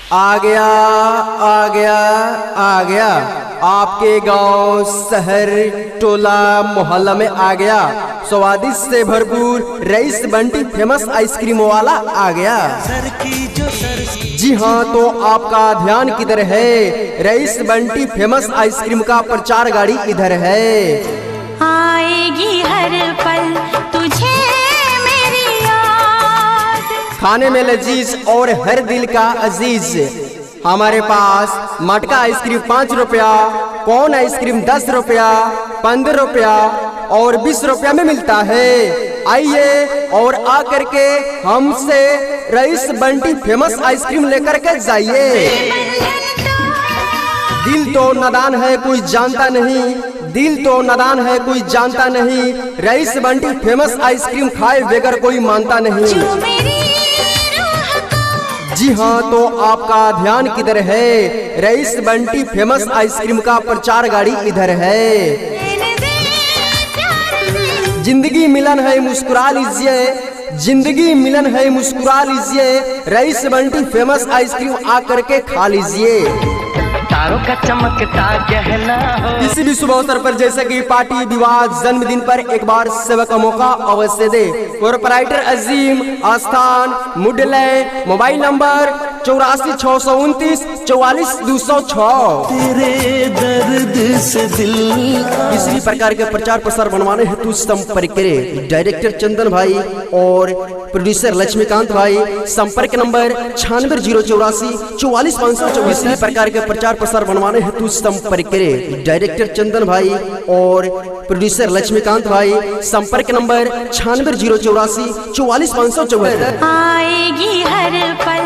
आ गया आ गया आ गया, आपके गांव शहर टोला मोहल्ला में आ गया। स्वादिष्ट से भरपूर रईस बंटी फेमस आइसक्रीम वाला आ गया। जी हाँ, तो आपका ध्यान किधर है? रईस बंटी फेमस आइसक्रीम का प्रचार गाड़ी इधर है। आएगी हर पल तुझे मेरी याद, खाने में लजीज और हर दिल का अजीज। हमारे पास मटका आइसक्रीम 5 रुपया, कौन आइसक्रीम 10 रुपया, 15 रुपया और 20 रुपया में मिलता है। आइए और आकर के हमसे रईस बंटी फेमस आइसक्रीम लेकर के जाइए। दिल तो नादान है कोई जानता नहीं, दिल तो नादान है कोई जानता नहीं, रईस बंटी फेमस आइसक्रीम खाए बगैर कोई मानता नहीं। जी हाँ, तो आपका ध्यान किधर है? रईस बंटी फेमस आइसक्रीम का प्रचार गाड़ी इधर है। जिंदगी मिलन है मुस्कुरा लीजिए, जिंदगी मिलन है मुस्कुरा लीजिए, रईस बंटी फेमस आइसक्रीम आकर के खा लीजिए। तारों का चमकता गहना हो। किसी भी शुभ अवसर पर जैसे कि पार्टी, विवाह, जन्मदिन पर एक बार सेवा का मौका अवश्य दे। प्रोपराइटर अजीम, स्थान मुडले, मोबाइल नंबर 84 629 44 206। तेरे दर्द से दिल किसी भी प्रकार के प्रचार प्रसार बनवाने हेतु संपर्क करें डायरेक्टर चंदन भाई और प्रोड्यूसर लक्ष्मीकांत भाई। संपर्क नंबर 96 084 44 524। किसी भी प्रकार के प्रचार प्रसार बनवाने हेतु संपर्क करें डायरेक्टर चंदन भाई और प्रोड्यूसर लक्ष्मीकांत भाई। संपर्क नंबर 96 084 44 524। आएगी हर पल